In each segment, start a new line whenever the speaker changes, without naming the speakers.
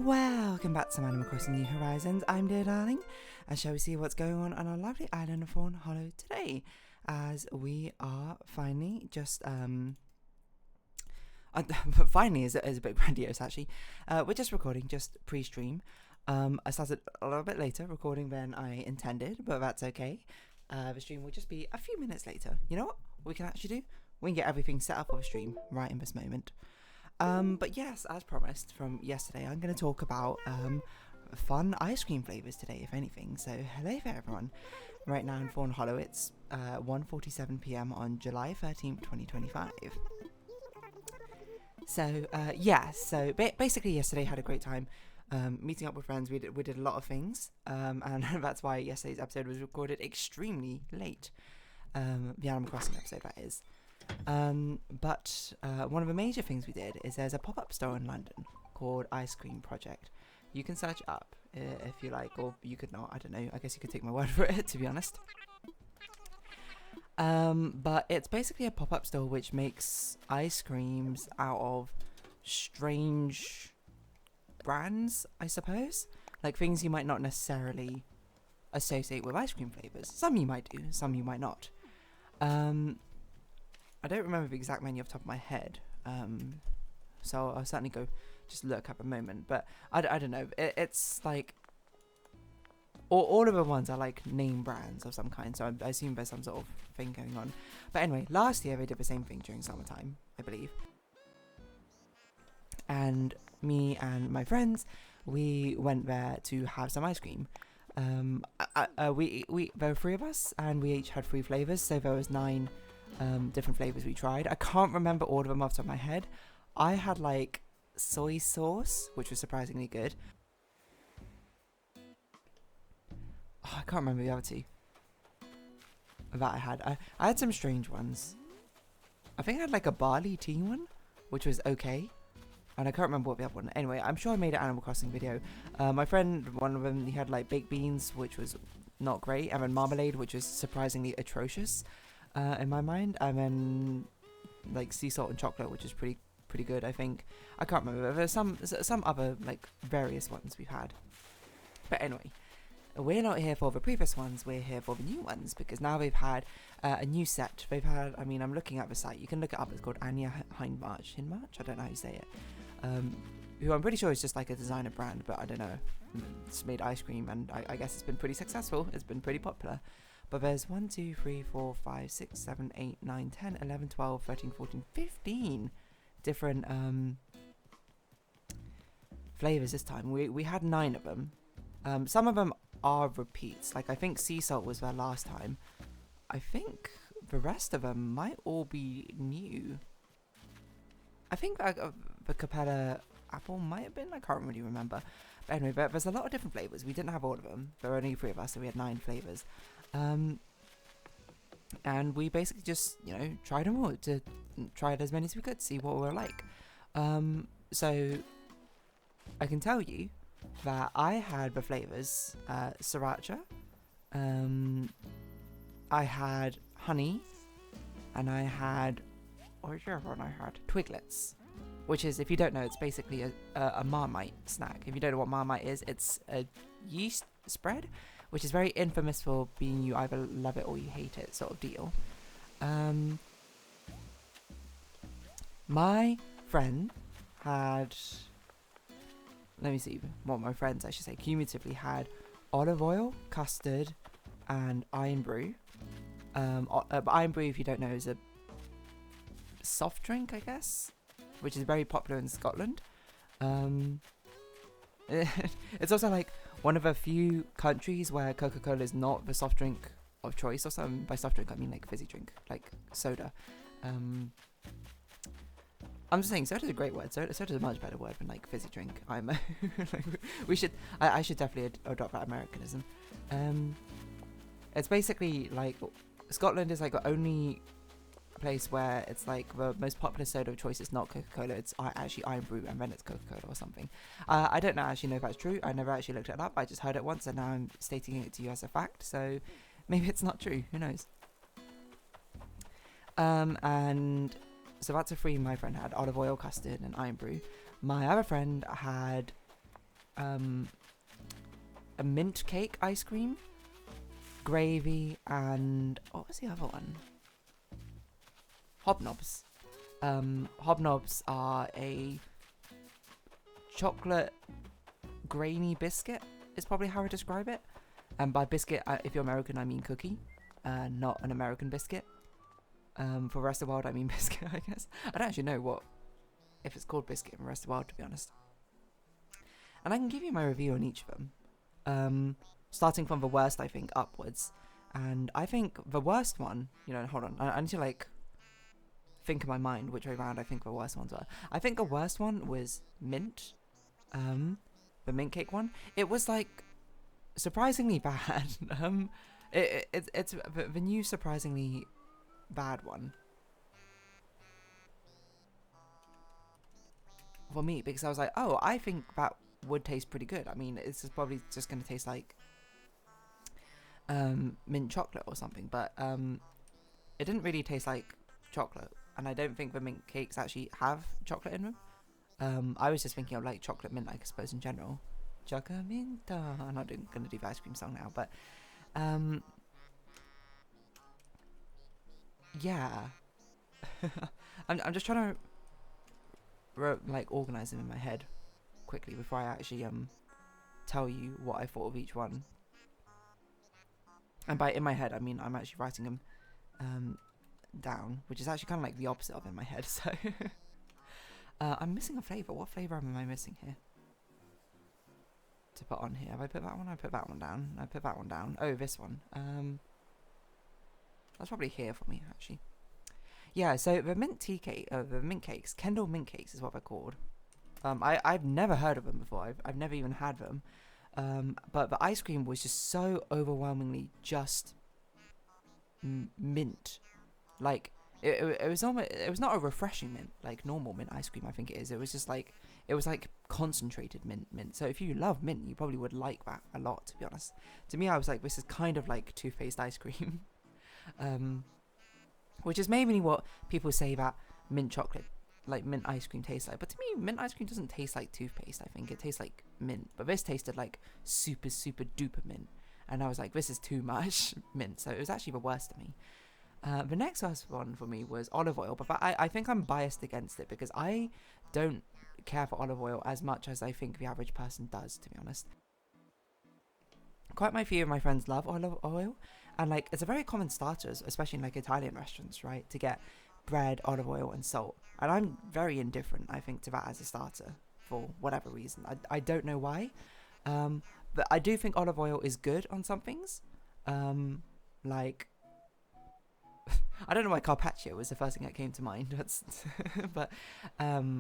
Welcome back to Animal Crossing New Horizons. I'm dear darling, and shall we see what's going on our lovely island of Fawnhallow today, as we are finally just finally is a bit grandiose actually. We're just recording, just pre-stream. I started a little bit later recording than I intended, but that's okay. The stream will just be a few minutes later. You know what we can actually do? We can get everything set up for the stream right in this moment. But yes, as promised from yesterday, I'm going to talk about fun ice cream flavours today, if anything. So hello there, everyone. Right now in Fawnhallow, it's 1:47 p.m. on July 13th, 2025. So so basically yesterday had a great time meeting up with friends. We did a lot of things, and that's why yesterday's episode was recorded extremely late. The Animal Crossing episode, that is. But one of the major things we did is there's a pop-up store in London called Ice Cream Project. You can search it up if you like, or you could not, I don't know, I guess you could take my word for it, to be honest. But it's basically a pop-up store which makes ice creams out of strange brands, I suppose, like things you might not necessarily associate with ice cream flavors. Some you might do, some you might not. I don't remember the exact menu off the top of my head, so I'll certainly go just look up a moment, but I don't know, it's like, all of the ones are like name brands of some kind, so I assume there's some sort of thing going on. But anyway, last year they did the same thing during summertime, I believe, and me and my friends, we went there to have some ice cream. There were three of us, and we each had 3 flavours, so there was 9 different flavors we tried. I can't remember all of them off the top of my head. I had like soy sauce, which was surprisingly good. I can't remember the other 2 that I had. I had some strange ones. I think I had like a barley tea one, which was okay, and I can't remember what the other one. Anyway, I'm sure I made an Animal Crossing video. My friend, one of them, he had like baked beans, which was not great, and then marmalade, which was surprisingly atrocious. In my mind, and then like sea salt and chocolate, which is pretty good, I think. I can't remember. There's some other like various ones we've had. But anyway, we're not here for the previous ones. We're here for the new ones, because now they've had a new set. They've had. I mean, I'm looking at the site. You can look it up. It's called Anya Hindmarch. I don't know how you say it. Who I'm pretty sure is just like a designer brand, but I don't know. It's made ice cream, and I guess it's been pretty successful. It's been pretty popular. But there's 1, 2, 3, 4, 5, 6, 7, 8, 9, 10, 11, 12, 13, 14, 15 different flavors this time. We had 9 of them. Some of them are repeats. Like I think sea salt was there last time. I think the rest of them might all be new. I think the Capella apple might have been. I can't really remember. But anyway, there's a lot of different flavors. We didn't have all of them. There were only 3 of us, so we had 9 flavors. And we basically just, tried them all, to try as many as we could, see what we were like. So I can tell you that I had the flavors, sriracha, I had honey, and I had, what was the other one I had? Twiglets, which is, if you don't know, it's basically a Marmite snack. If you don't know what Marmite is, it's a yeast spread, which is very infamous for being you either love it or you hate it sort of deal. My friend had, let me see what my friends, I should say, cumulatively had olive oil, custard, and iron brew. Iron brew, if you don't know, is a soft drink, I guess, which is very popular in Scotland. It's also like one of a few countries where Coca-Cola is not the soft drink of choice, or something. By soft drink I mean like fizzy drink, like soda. I'm just saying, soda's a great word. Soda's a much better word than like fizzy drink. I should definitely adopt that Americanism. It's basically like Scotland is like the only place where it's like the most popular soda of choice is not Coca-Cola, it's actually Iron Brew, and then it's Coca-Cola or something. I don't actually know if that's true. I never actually looked it up. I just heard it once, and now I'm stating it to you as a fact, so maybe it's not true, who knows. And so that's a 3 my friend had: olive oil, custard, and Iron Brew. My other friend had a mint cake ice cream, gravy, and what was the other one? Hobnobs. Hobnobs are a chocolate grainy biscuit is probably how I describe it. And by biscuit, if you're American, I mean cookie, not an American biscuit. For the rest of the world, I mean biscuit, I guess. I don't actually know if it's called biscuit in the rest of the world, to be honest. And I can give you my review on each of them. Starting from the worst, I think, upwards. And I think the worst one, hold on, I need to like think in my mind which way around I think the worst ones were. I think the worst one was mint. The mint cake one. It was like surprisingly bad. It's the new surprisingly bad one for me, because I was like, oh, I think that would taste pretty good. I mean, this is probably just going to taste like mint chocolate or something, but it didn't really taste like chocolate, and I don't think the mint cakes actually have chocolate in them. I was just thinking of like chocolate mint, I suppose, in general. Chocolate mint. I'm not going to do the ice cream song now, but yeah. I'm just trying to like organize them in my head quickly before I actually tell you what I thought of each one. And by in my head, I mean I'm actually writing them down, which is actually kind of like the opposite of in my head. So I'm missing a flavour. What flavour am I missing here to put on here? Have I put that one? I put that one down. I put that one down. Oh, this one. That's probably here for me, actually. Yeah, so the mint tea cake, the mint cakes, Kendall mint cakes is what they're called. I've never heard of them before. I've never even had them. But the ice cream was just so overwhelmingly just mint. Like it was almost, it was not a refreshing mint like normal mint ice cream. I think it is. It was just like, it was like concentrated mint. So if you love mint, you probably would like that a lot, to be honest. To me, I was like, this is kind of like toothpaste ice cream. Which is maybe what people say that mint chocolate, like mint ice cream tastes like. But to me, mint ice cream doesn't taste like toothpaste. I think it tastes like mint. But this tasted like super, super duper mint. And I was like, this is too much mint. So it was actually the worst to me. The next worst one for me was olive oil. But I think I'm biased against it because I don't care for olive oil as much as I think the average person does, to be honest. Quite a few of my friends love olive oil. And like, it's a very common starter, especially in like Italian restaurants, right? To get bread, olive oil, and salt. And I'm very indifferent, I think, to that as a starter for whatever reason. I don't know why. But I do think olive oil is good on some things. Like, I don't know why carpaccio was the first thing that came to mind. But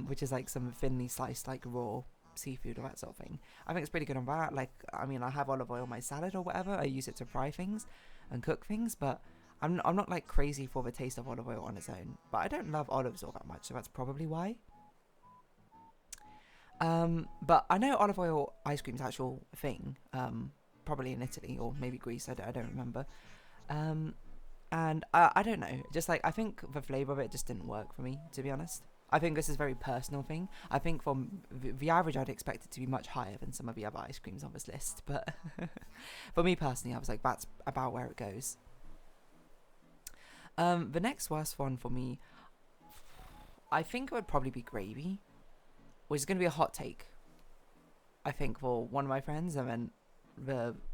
which is like some thinly sliced, like raw seafood or that sort of thing. I think it's pretty good on that. Like, I mean, I have olive oil on my salad or whatever. I use it to fry things and cook things, but I'm not like crazy for the taste of olive oil on its own. But I don't love olives all that much, so that's probably why. But I know olive oil ice cream's actual thing, probably in Italy or maybe Greece, I don't remember. And I don't know, just like, I think the flavour of it just didn't work for me, to be honest. I think this is a very personal thing. I think from the average, I'd expect it to be much higher than some of the other ice creams on this list. But for me personally, I was like, that's about where it goes. The next worst one for me, I think it would probably be gravy, which is going to be a hot take, I think, for one of my friends, and then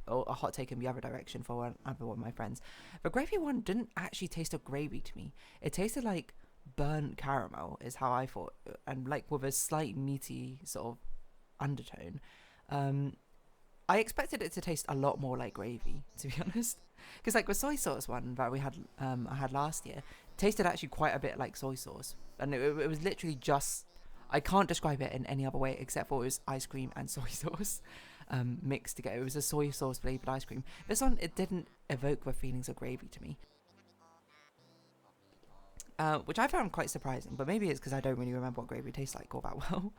a hot take in the other direction for one of my friends. The gravy one didn't actually taste of gravy to me. It tasted like burnt caramel is how I thought, and like with a slight meaty sort of undertone. I expected it to taste a lot more like gravy, to be honest, because like the soy sauce one that we had, I had last year, tasted actually quite a bit like soy sauce, and it was literally just, I can't describe it in any other way except for it was ice cream and soy sauce mixed together. It was a soy sauce flavored ice cream. This one, it didn't evoke the feelings of gravy to me. Which I found quite surprising, but maybe it's because I don't really remember what gravy tastes like all that well.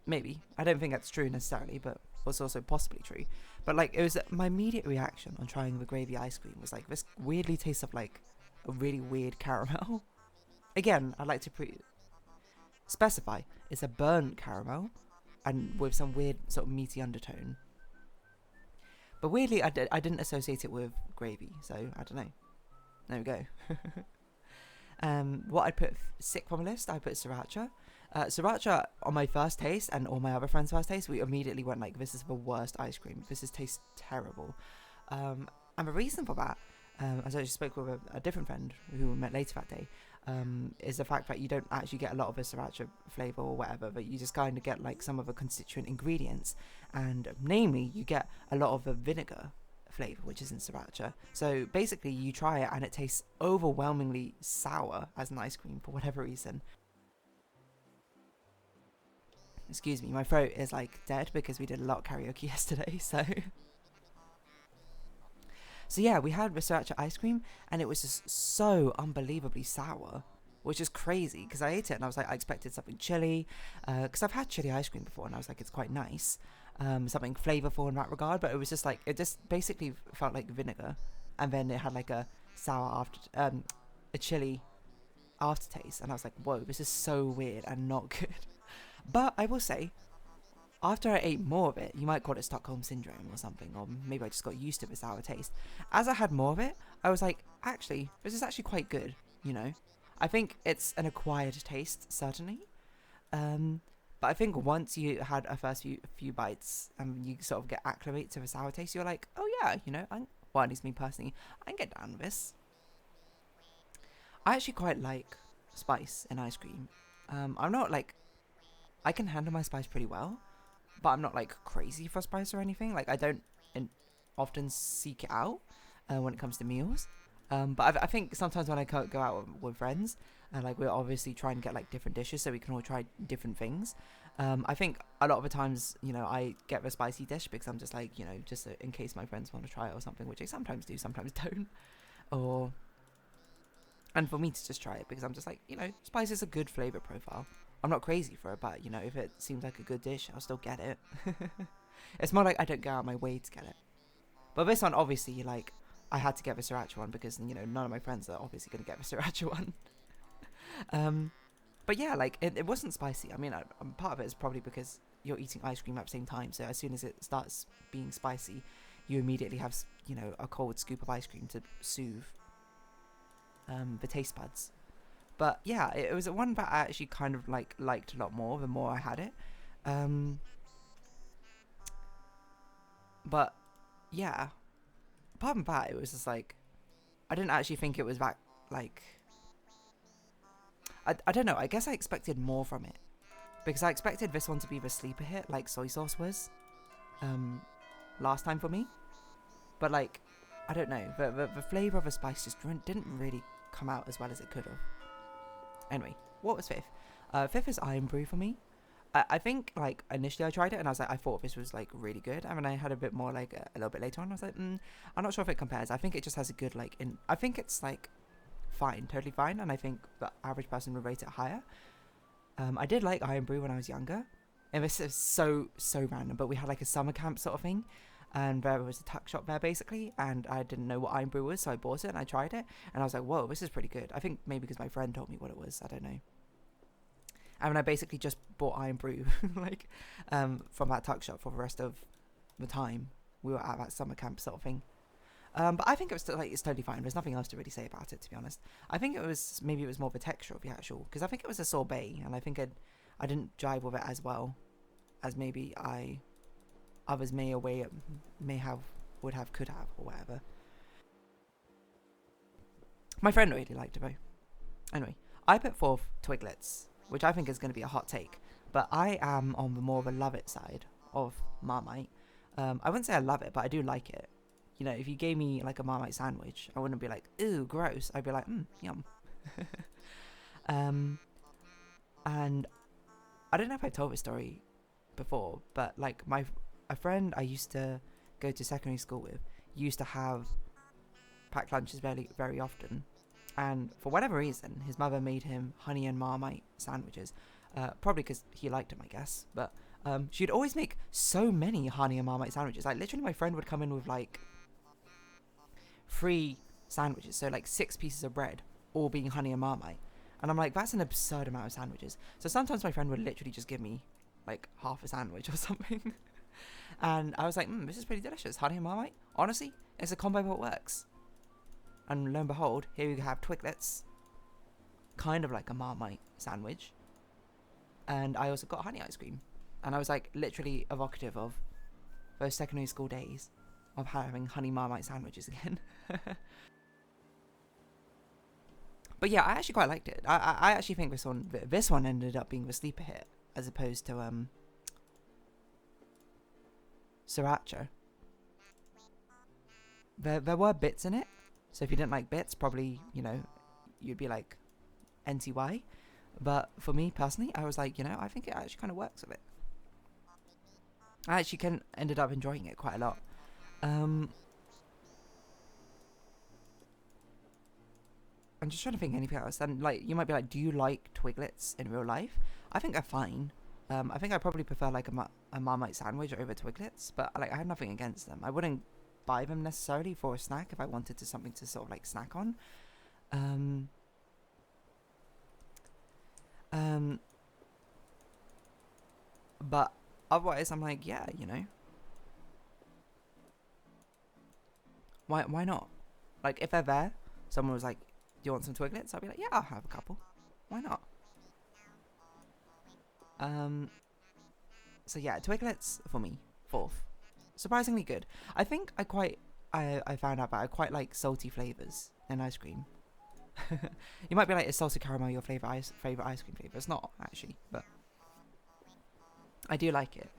Maybe. I don't think that's true necessarily, but was also possibly true. But like, it was my immediate reaction on trying the gravy ice cream was like, this weirdly tastes of like a really weird caramel. Again, I'd like to specify, it's a burnt caramel, and with some weird sort of meaty undertone. But weirdly, I didn't associate it with gravy, so I don't know. There we go. What I put sick on my list, I put sriracha. Sriracha on my first taste and all my other friends' first taste, we immediately went like, this is the worst ice cream. This tastes terrible. And the reason for that, as I just spoke with a different friend who we met later that day, is the fact that you don't actually get a lot of the sriracha flavour or whatever, but you just kind of get like some of the constituent ingredients, and namely you get a lot of the vinegar flavour, which is in sriracha. So basically you try it and it tastes overwhelmingly sour as an ice cream for whatever reason. Excuse me, my throat is like dead because we did a lot of karaoke yesterday, so... So yeah, we had the sriracha ice cream, and it was just so unbelievably sour, which is crazy, because I ate it and I was like, I expected something chili, because I've had chili ice cream before, and I was like, it's quite nice, something flavourful in that regard, but it was just like, it just basically felt like vinegar, and then it had like a sour a chili aftertaste, and I was like, whoa, this is so weird and not good. But I will say, after I ate more of it, you might call it Stockholm Syndrome or something, or maybe I just got used to the sour taste. As I had more of it, I was like, actually, this is actually quite good, you know? I think it's an acquired taste, certainly. But I think once you had a first few bites and you sort of get acclimate to the sour taste, you're like, oh yeah, you know, well, at least me personally, I can get down with this. I actually quite like spice in ice cream. I'm not like, I can handle my spice pretty well, but I'm not like crazy for spice or anything. Like I don't often seek it out when it comes to meals. But I think sometimes when I go out with friends, and like we're obviously trying to get like different dishes so we can all try different things. I think a lot of the times, you know, I get the spicy dish because I'm just like, you know, just in case my friends want to try it or something, which they sometimes do, sometimes don't. And for me to just try it because I'm just like, you know, spice is a good flavor profile. I'm not crazy for it, but, you know, if it seems like a good dish, I'll still get it. It's more like I don't go out my way to get it. But this one, obviously, like, I had to get the sriracha one because, you know, none of my friends are obviously going to get the sriracha one. But yeah, like, it wasn't spicy. I mean, part of it is probably because you're eating ice cream at the same time, so as soon as it starts being spicy, you immediately have, you know, a cold scoop of ice cream to soothe the taste buds. But yeah, it was one that I actually kind of liked a lot more the more I had it. But yeah, apart from that, it was just like, I didn't actually think it was that, like, I don't know, I guess I expected more from it. Because I expected this one to be the sleeper hit, like soy sauce was last time for me. But like, I don't know, the flavour of the spice just didn't really come out as well as it could have. Anyway, what was fifth? Fifth is Iron Brew for me. I think, like, initially I tried it and I was like, I thought this was, like, really good. And then I had a bit more, like, a little bit later on. I was like, I'm not sure if it compares. I think it just has a good, like, I think it's, like, fine, totally fine. And I think the average person would rate it higher. I did like Iron Brew when I was younger. And this is so random. But we had, like, a summer camp sort of thing. And there was a tuck shop there, basically. And I didn't know what Iron Brew was, so I bought it and I tried it. And I was like, whoa, this is pretty good. I think maybe because my friend told me what it was. I don't know. And I basically just bought Iron Brew, like, from that tuck shop for the rest of the time we were at that summer camp sort of thing. But I think it was like, it's totally fine. There's nothing else to really say about it, to be honest. I think it was more the texture of the actual, because I think it was a sorbet, and I think I didn't jive with it as well as maybe others could have, or whatever. My friend really liked it though. Anyway, I put fourth Twiglets, which I think is going to be a hot take, but I am on the more of a love it side of Marmite. I wouldn't say I love it, but I do like it. You know, if you gave me like a Marmite sandwich, I wouldn't be like, ooh, gross. I'd be like, yum. And I don't know if I told this story before, but like a friend I used to go to secondary school with used to have packed lunches very, very often. And for whatever reason, his mother made him honey and Marmite sandwiches. Probably because he liked them, I guess. But she'd always make so many honey and Marmite sandwiches. Like, literally, my friend would come in with, like, 3 sandwiches. So, like, 6 pieces of bread, all being honey and Marmite. And I'm like, that's an absurd amount of sandwiches. So sometimes my friend would literally just give me like half a sandwich or something. And I was like, this is pretty delicious. Honey and Marmite. Honestly, it's a combo that works. And lo and behold, here we have Twiglets. Kind of like a Marmite sandwich. And I also got honey ice cream. And I was like literally evocative of those secondary school days of having honey Marmite sandwiches again. But yeah, I actually quite liked it. I actually think this one ended up being the sleeper hit as opposed to Sriracha. There were bits in it, so if you didn't like bits, probably, you know, you'd be like NTY. But for me personally, I was like, you know, I think it actually kind of works with it. I actually ended up enjoying it quite a lot. I'm just trying to think anything else. And like, you might be like, do you like Twiglets in real life? I think they're fine. I think I probably prefer like a Marmite sandwich over Twiglets, but like I have nothing against them. I wouldn't buy them necessarily for a snack if I wanted something to sort of like snack on. But otherwise, I'm like, yeah, you know, why not? Like if they're there, someone was like, do you want some Twiglets? I'll be like, yeah, I'll have a couple. Why not? So yeah, Twiglets for me, 4th. Surprisingly good. I think I found out that I quite like salty flavours in ice cream. You might be like, is salted caramel your favourite ice cream flavour? It's not, actually, but I do like it.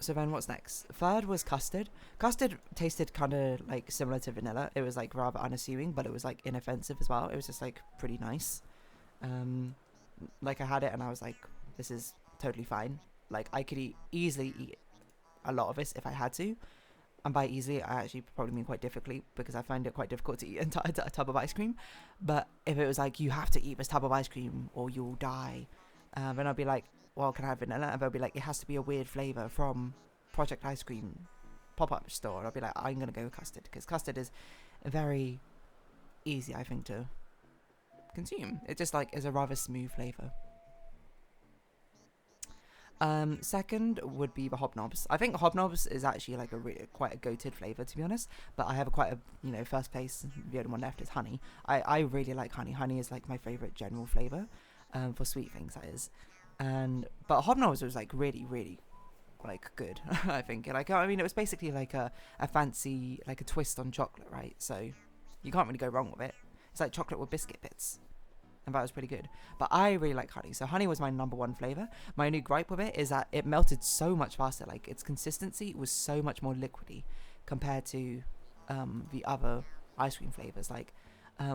So then what's next? 3rd was custard. Custard tasted kind of like similar to vanilla. It was like rather unassuming, but it was like inoffensive as well. It was just like pretty nice. Like I had it and I was like, this is totally fine. Like I could easily eat a lot of this if I had to. And by easily, I actually probably mean quite difficultly, because I find it quite difficult to eat a tub of ice cream. But if it was like, you have to eat this tub of ice cream or you'll die, then I'd be like, well, can I have vanilla? And they'll be like, it has to be a weird flavour from Project Ice Cream pop-up store. And I'll be like, I'm going to go with custard, because custard is very easy, I think, to consume. It just like is a rather smooth flavour. 2nd would be the hobnobs. I think hobnobs is actually like quite a goated flavour, to be honest. But I have quite a, you know, first place, the only one left is honey. I really like honey. Honey is like my favourite general flavour, for sweet things, that is. But hobnobs was like really, really like good. I think, like, I mean, it was basically like a fancy, like a twist on chocolate, right? So you can't really go wrong with it. It's like chocolate with biscuit bits. And that was pretty good. But I really like honey. So honey was my number 1 flavour. My only gripe with it is that it melted so much faster. Like its consistency was so much more liquidy compared to the other ice cream flavours. Like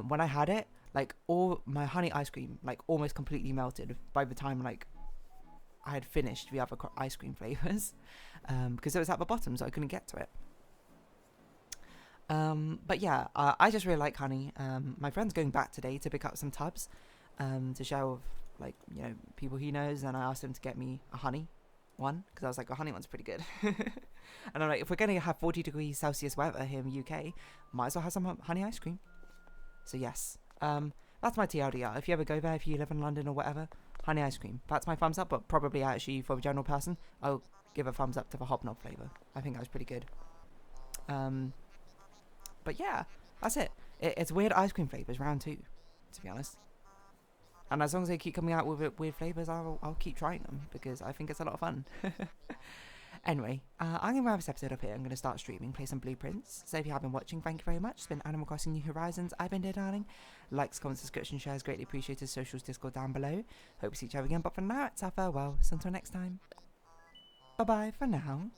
when I had it, like all my honey ice cream like almost completely melted by the time like I had finished the other ice cream flavours, because it was at the bottom, so I couldn't get to it. But yeah, I just really like honey. My friend's going back today to pick up some tubs, to share with, like, you know, people he knows, and I asked him to get me a honey one, because I was like, a honey one's pretty good. And I'm like, if we're going to have 40 degrees Celsius weather here in the UK, might as well have some honey ice cream. So yes, that's my TLDR. If you ever go there, if you live in London or whatever, honey ice cream. That's my thumbs up, but probably actually for a general person, I'll give a thumbs up to the hobnob flavour. I think that was pretty good. But yeah, that's it. It's weird ice cream flavours round 2, to be honest. And as long as they keep coming out with weird flavours, I'll keep trying them, because I think it's a lot of fun. Anyway, I'm going to wrap this episode up here. I'm going to start streaming, play some blueprints. So if you have been watching, thank you very much. It's been Animal Crossing New Horizons. I've been Dear Darling. Likes, comments, subscription, shares, greatly appreciated. Socials, Discord down below. Hope to see each other again. But for now, it's our farewell. So until next time, bye-bye for now.